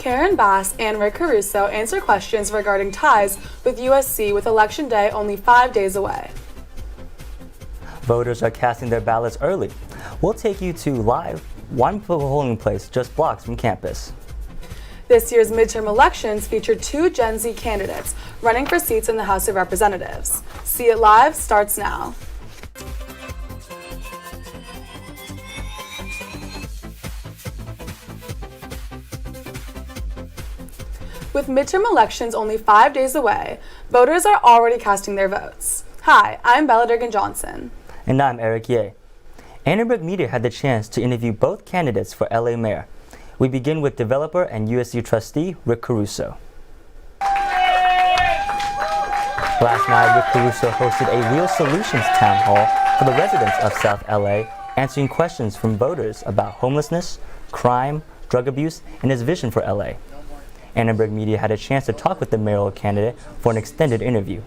Karen Bass and Rick Caruso answer questions regarding ties with USC with Election Day only 5 days away. Voters are casting their ballots early. We'll take you to live one polling place just blocks from campus. This year's midterm elections featured 2 Gen Z candidates running for seats in the House of Representatives. See It Live starts now. With midterm elections only 5 days away, voters are already casting their votes. Hi, I'm Bella Durgan-Johnson. And I'm Eric Ye. Annenberg Media had the chance to interview both candidates for LA Mayor. We begin with developer and USC trustee Rick Caruso. Last night, Rick Caruso hosted a Real Solutions town hall for the residents of South LA, answering questions from voters about homelessness, crime, drug abuse, and his vision for LA. Annenberg Media had a chance to talk with the mayoral candidate for an extended interview.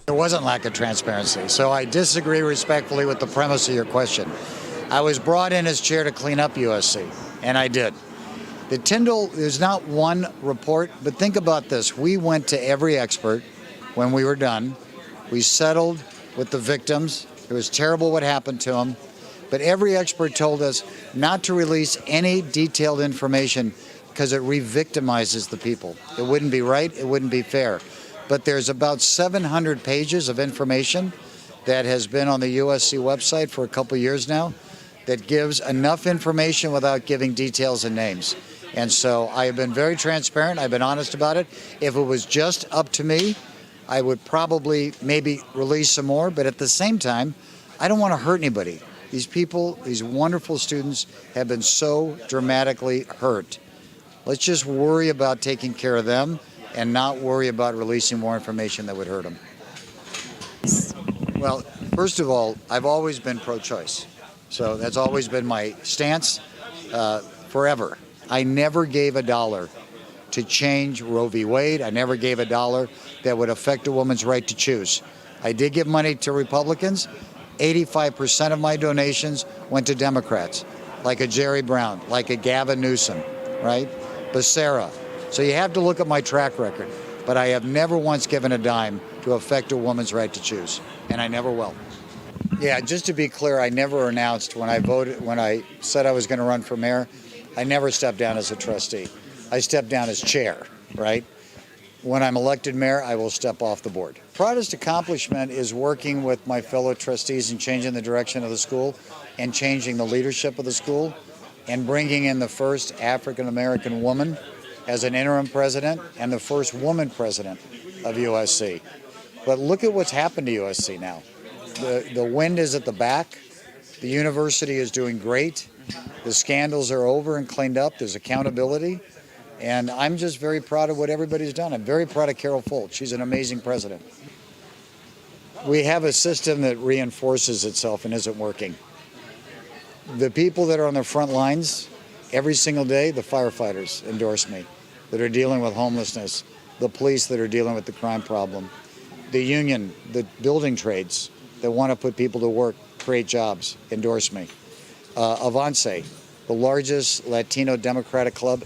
There wasn't lack of transparency, so I disagree respectfully with the premise of your question. I was brought in as chair to clean up USC, and I did. The Tyndall, there's not one report, but think about this. We went to every expert when we were done. We settled with the victims. It was terrible what happened to them, but every expert told us not to release any detailed information because it re-victimizes the people. It wouldn't be right, it wouldn't be fair. But there's about 700 pages of information that has been on the USC website for a couple years now that gives enough information without giving details and names. And so I have been very transparent, I've been honest about it. If it was just up to me, I would probably maybe release some more, but at the same time, I don't want to hurt anybody. These people, these wonderful students have been so dramatically hurt. Let's just worry about taking care of them and not worry about releasing more information that would hurt them. Well, first of all, I've always been pro-choice. So that's always been my stance forever. I never gave a dollar to change Roe v. Wade. I never gave a dollar that would affect a woman's right to choose. I did give money to Republicans. 85% of my donations went to Democrats, like a Jerry Brown, like a Gavin Newsom, right? Becerra. So you have to look at my track record, but I have never once given a dime to affect a woman's right to choose, and I never will. Yeah, just to be clear, I never announced when I said I was going to run for mayor, I never stepped down as a trustee. I stepped down as chair, right? When I'm elected mayor, I will step off the board. Proudest accomplishment is working with my fellow trustees and changing the direction of the school and changing the leadership of the school and bringing in the first African-American woman as an interim president and the first woman president of USC. But look at what's happened to USC now. The wind is at the back. The university is doing great. The scandals are over and cleaned up. There's accountability. And I'm just very proud of what everybody's done. I'm very proud of Carol Folt. She's an amazing president. We have a system that reinforces itself and isn't working. The people that are on the front lines every single day, the firefighters endorse me, that are dealing with homelessness, the police that are dealing with the crime problem, the union, the building trades that want to put people to work, create jobs, endorse me. Avance, the largest Latino Democratic club,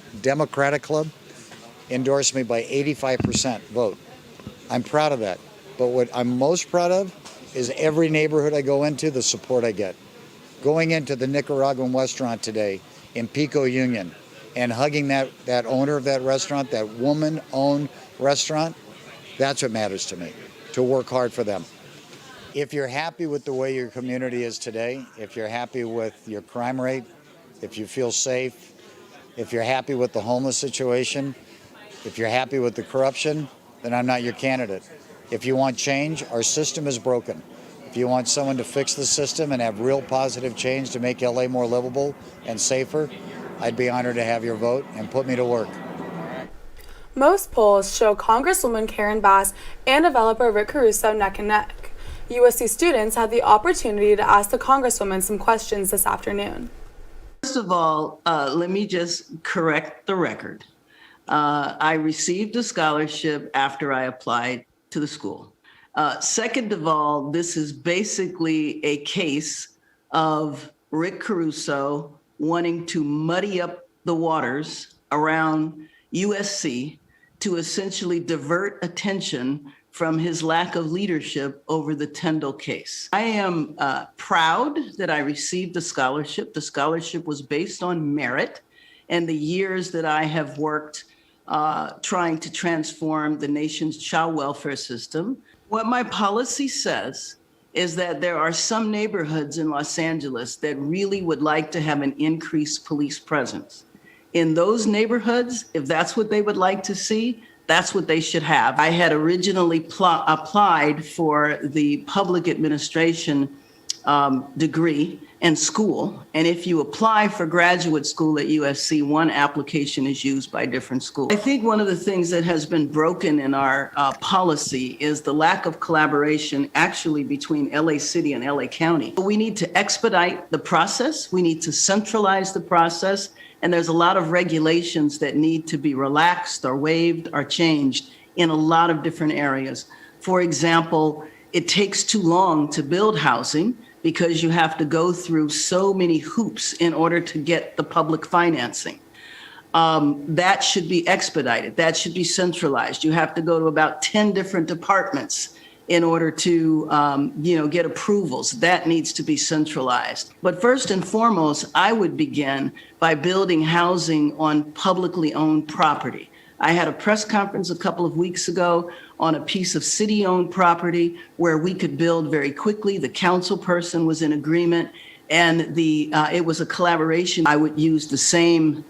endorsed me by 85% vote. I'm proud of that. But what I'm most proud of is every neighborhood I go into, the support I get. Going into the Nicaraguan restaurant today in Pico Union and hugging that owner of that restaurant, that woman-owned restaurant, that's what matters to me, to work hard for them. If you're happy with the way your community is today, if you're happy with your crime rate, if you feel safe, if you're happy with the homeless situation, if you're happy with the corruption, then I'm not your candidate. If you want change, our system is broken. If you want someone to fix the system and have real positive change to make LA more livable and safer, I'd be honored to have your vote and put me to work. Most polls show Congresswoman Karen Bass and developer Rick Caruso neck and neck. USC students had the opportunity to ask the Congresswoman some questions this afternoon. First of all, let me just correct the record. I received a scholarship after I applied to the school. Second of all, this is basically a case of Rick Caruso wanting to muddy up the waters around USC to essentially divert attention from his lack of leadership over the Tyndall case. I am proud that I received the scholarship. The scholarship was based on merit and the years that I have worked trying to transform the nation's child welfare system. What my policy says is that there are some neighborhoods in Los Angeles that really would like to have an increased police presence. In those neighborhoods, if that's what they would like to see, that's what they should have. I had originally applied for the public administration degree and school. And if you apply for graduate school at USC, one application is used by different schools. I think one of the things that has been broken in our policy is the lack of collaboration actually between LA City and LA County. We need to expedite the process. We need to centralize the process. And there's a lot of regulations that need to be relaxed or waived or changed in a lot of different areas. For example, it takes too long to build housing because you have to go through so many hoops in order to get the public financing. That should be expedited. That should be centralized. You have to go to about 10 different departments in order to get approvals. That needs to be centralized. But first and foremost, I would begin by building housing on publicly owned property. I had a press conference a couple of weeks ago on a piece of city-owned property where we could build very quickly. The council person was in agreement, and it was a collaboration. I would use the same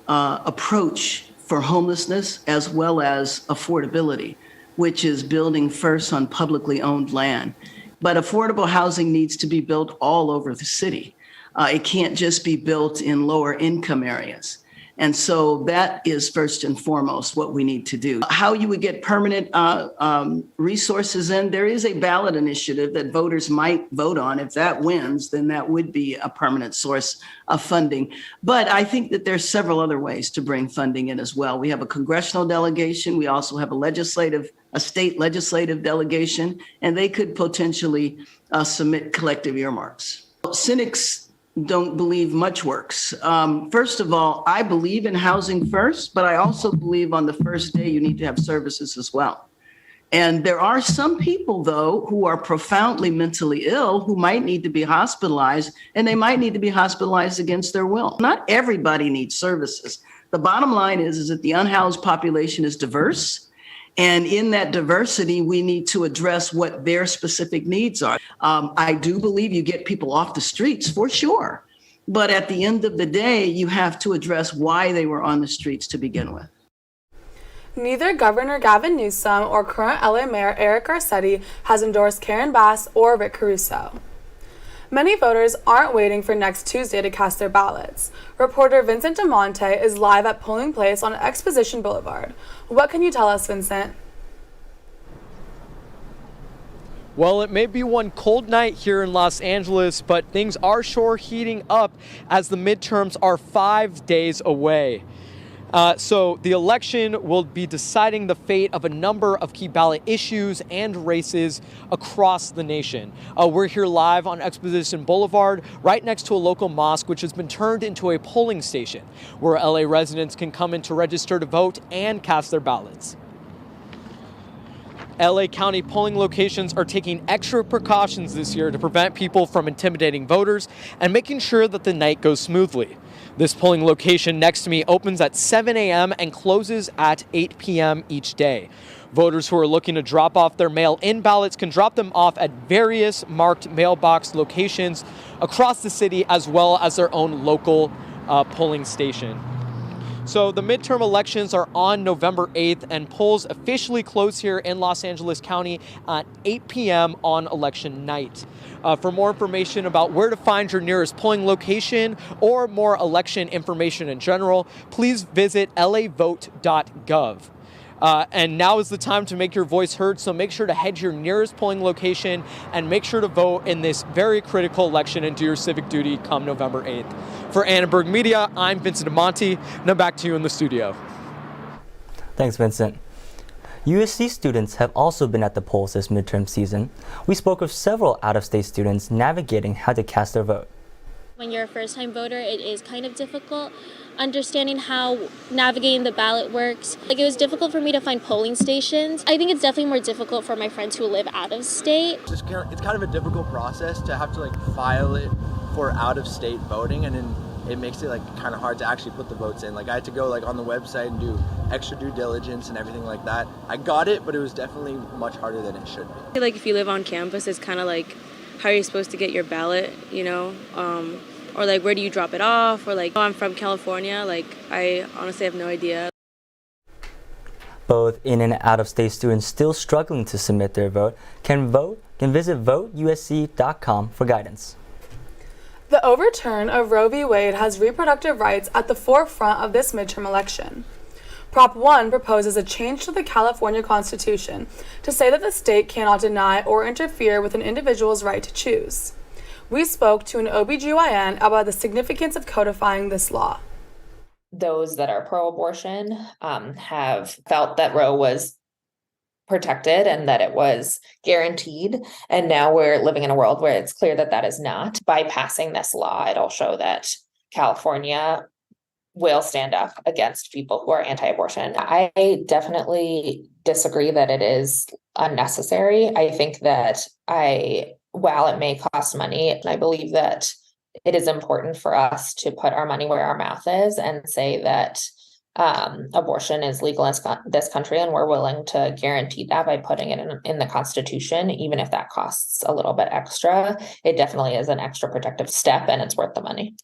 approach for homelessness as well as affordability, which is building first on publicly owned land. But affordable housing needs to be built all over the city. It can't just be built in lower income areas. And so that is first and foremost what we need to do. How you would get permanent resources in, there is a ballot initiative that voters might vote on. If that wins, then that would be a permanent source of funding. But I think that there's several other ways to bring funding in as well. We have a congressional delegation. We also have a state legislative delegation, and they could potentially submit collective earmarks. Cynics don't believe much works. First of all, I believe in housing first, but I also believe on the first day you need to have services as well. And there are some people, though, who are profoundly mentally ill who might need to be hospitalized, and they might need to be hospitalized against their will. Not everybody needs services. The bottom line is that the unhoused population is diverse. And in that diversity, we need to address what their specific needs are. I do believe you get people off the streets for sure. But at the end of the day, you have to address why they were on the streets to begin with. Neither Governor Gavin Newsom or current LA Mayor Eric Garcetti has endorsed Karen Bass or Rick Caruso. Many voters aren't waiting for next Tuesday to cast their ballots. Reporter Vincent DeMonte is live at Polling Place on Exposition Boulevard. What can you tell us, Vincent? Well, it may be one cold night here in Los Angeles, but things are sure heating up as the midterms are 5 days away. So the election will be deciding the fate of a number of key ballot issues and races across the nation. We're here live on Exposition Boulevard, right next to a local mosque, which has been turned into a polling station where LA residents can come in to register to vote and cast their ballots. LA County polling locations are taking extra precautions this year to prevent people from intimidating voters and making sure that the night goes smoothly. This polling location next to me opens at 7 a.m. and closes at 8 p.m. each day. Voters who are looking to drop off their mail-in ballots can drop them off at various marked mailbox locations across the city, as well as their own local polling station. So the midterm elections are on November 8th, and polls officially close here in Los Angeles County at 8 p.m. on election night. For more information about where to find your nearest polling location or more election information in general, please visit lavote.gov. And now is the time to make your voice heard, so make sure to head to your nearest polling location and make sure to vote in this very critical election and do your civic duty come November 8th. For Annenberg Media, I'm Vincent DeMonte. Now back to you in the studio. Thanks, Vincent. USC students have also been at the polls this midterm season. We spoke with several out-of-state students navigating how to cast their vote. When you're a first-time voter, it is kind of difficult. understanding how navigating the ballot works. Like, it was difficult for me to find polling stations. I think it's definitely more difficult for my friends who live out of state. It's kind of a difficult process to have to like file it for out-of-state voting, and then it makes it like kind of hard to actually put the votes in. Like, I had to go like on the website and do extra due diligence and everything like that. I got it, but it was definitely much harder than it should be. Like, if you live on campus, it's kind of like, how are you supposed to get your ballot, you know? Or like, where do you drop it off? Or like, oh, I'm from California. Like, I honestly have no idea. Both in and out-of-state students still struggling to submit their vote can visit voteusc.com for guidance. The overturn of Roe v. Wade has reproductive rights at the forefront of this midterm election. Prop 1 proposes a change to the California Constitution to say that the state cannot deny or interfere with an individual's right to choose. We spoke to an OBGYN about the significance of codifying this law. Those that are pro-abortion have felt that Roe was protected and that it was guaranteed. And now we're living in a world where it's clear that that is not. By passing this law, it'll show that California will stand up against people who are anti-abortion. I definitely disagree that it is unnecessary. I think that while it may cost money, I believe that it is important for us to put our money where our mouth is and say that abortion is legal in this country, and we're willing to guarantee that by putting it in the Constitution, even if that costs a little bit extra. It definitely is an extra protective step, and it's worth the money.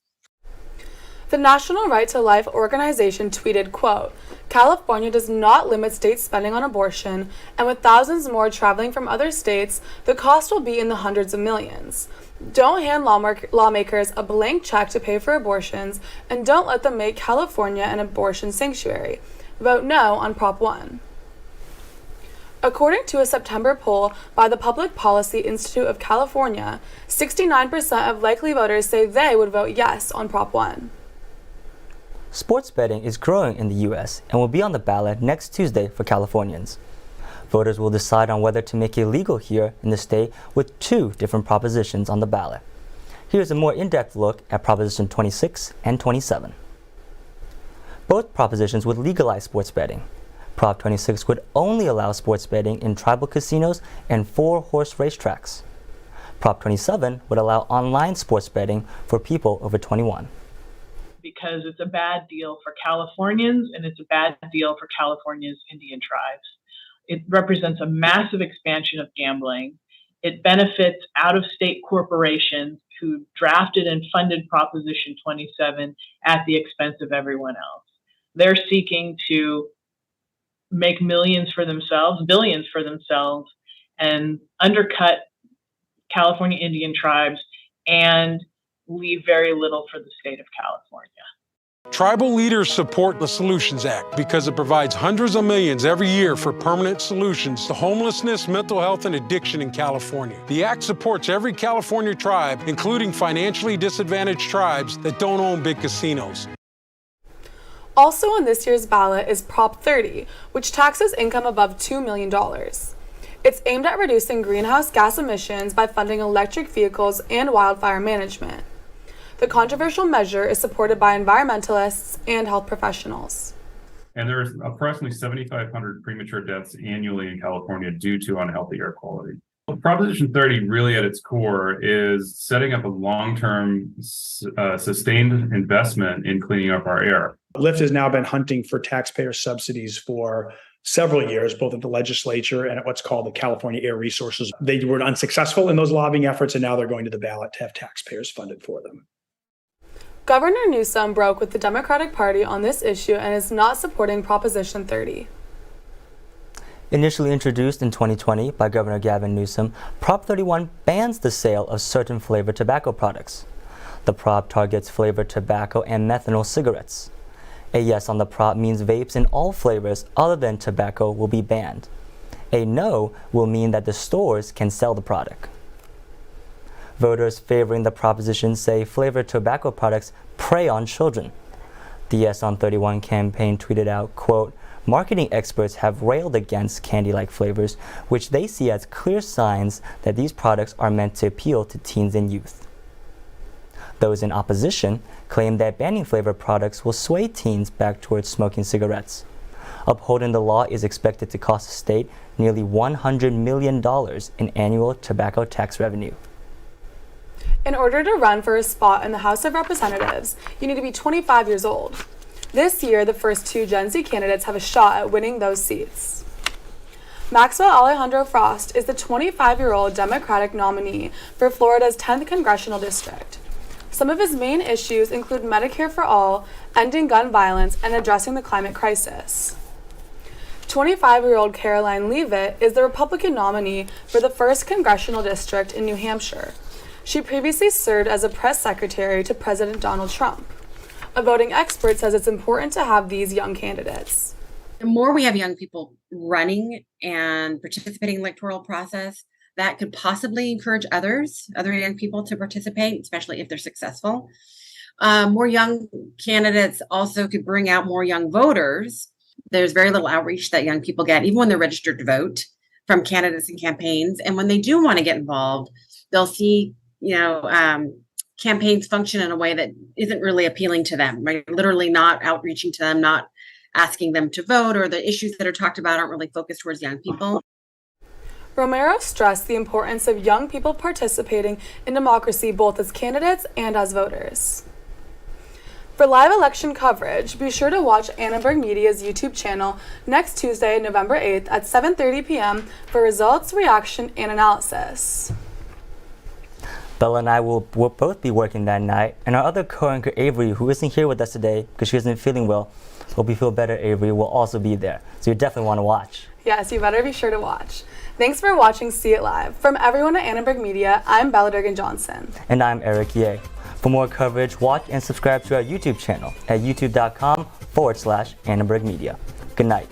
The National Right to Life organization tweeted, quote, "California does not limit state spending on abortion, and with thousands more traveling from other states, the cost will be in the hundreds of millions. Don't hand lawmakers a blank check to pay for abortions, and don't let them make California an abortion sanctuary. Vote no on Prop 1. According to a September poll by the Public Policy Institute of California, 69% of likely voters say they would vote yes on Prop 1. Sports betting is growing in the U.S. and will be on the ballot next Tuesday for Californians. Voters will decide on whether to make it legal here in the state with two different propositions on the ballot. Here's a more in-depth look at Proposition 26 and 27. Both propositions would legalize sports betting. Prop 26 would only allow sports betting in tribal casinos and 4-horse racetracks. Prop 27 would allow online sports betting for people over 21. Because it's a bad deal for Californians and it's a bad deal for California's Indian tribes. It represents a massive expansion of gambling. It benefits out-of-state corporations who drafted and funded Proposition 27 at the expense of everyone else. They're seeking to make millions for themselves, billions for themselves, and undercut California Indian tribes and leave very little for the state of California. Tribal leaders support the Solutions Act because it provides hundreds of millions every year for permanent solutions to homelessness, mental health, and addiction in California. The act supports every California tribe, including financially disadvantaged tribes that don't own big casinos. Also on this year's ballot is Prop 30, which taxes income above $2 million. It's aimed at reducing greenhouse gas emissions by funding electric vehicles and wildfire management. The controversial measure is supported by environmentalists and health professionals. And there's approximately 7,500 premature deaths annually in California due to unhealthy air quality. Proposition 30 really at its core is setting up a long-term sustained investment in cleaning up our air. Lyft has now been hunting for taxpayer subsidies for several years, both at the legislature and at what's called the California Air Resources. They were unsuccessful in those lobbying efforts, and now they're going to the ballot to have taxpayers funded for them. Governor Newsom broke with the Democratic Party on this issue and is not supporting Proposition 30. Initially introduced in 2020 by Governor Gavin Newsom, Prop 31 bans the sale of certain flavored tobacco products. The prop targets flavored tobacco and methanol cigarettes. A yes on the prop means vapes in all flavors other than tobacco will be banned. A no will mean that the stores can sell the product. Voters favoring the proposition say flavored tobacco products prey on children. The Yes on 31 campaign tweeted out, quote, "Marketing experts have railed against candy-like flavors, which they see as clear signs that these products are meant to appeal to teens and youth." Those in opposition claimed that banning flavored products will sway teens back towards smoking cigarettes. Upholding the law is expected to cost the state nearly $100 million in annual tobacco tax revenue. In order to run for a spot in the House of Representatives, you need to be 25 years old. This year, the first 2 Gen Z candidates have a shot at winning those seats. Maxwell Alejandro Frost is the 25-year-old Democratic nominee for Florida's 10th congressional district. Some of his main issues include Medicare for all, ending gun violence, and addressing the climate crisis. 25-year-old Caroline Leavitt is the Republican nominee for the 1st congressional district in New Hampshire. She previously served as a press secretary to President Donald Trump. A voting expert says it's important to have these young candidates. The more we have young people running and participating in the electoral process, that could possibly encourage other young people to participate, especially if they're successful. More young candidates also could bring out more young voters. There's very little outreach that young people get, even when they're registered to vote, from candidates and campaigns. And when they do want to get involved, they'll see, campaigns function in a way that isn't really appealing to them, right? Literally not outreaching to them, not asking them to vote, or the issues that are talked about aren't really focused towards young people. Romero stressed the importance of young people participating in democracy both as candidates and as voters. For live election coverage, be sure to watch Annenberg Media's YouTube channel next Tuesday, November 8th at 7:30 p.m. for results, reaction, and analysis. Bella and I will both be working that night, and our other co-anchor Avery, who isn't here with us today because she isn't feeling well, hope you feel better, Avery, will also be there. So you definitely want to watch. Yes, you better be sure to watch. Thanks for watching See It Live. From everyone at Annenberg Media, I'm Bella Durgan-Johnson. And I'm Eric Ye. For more coverage, watch and subscribe to our YouTube channel at youtube.com/Annenberg Media. Good night.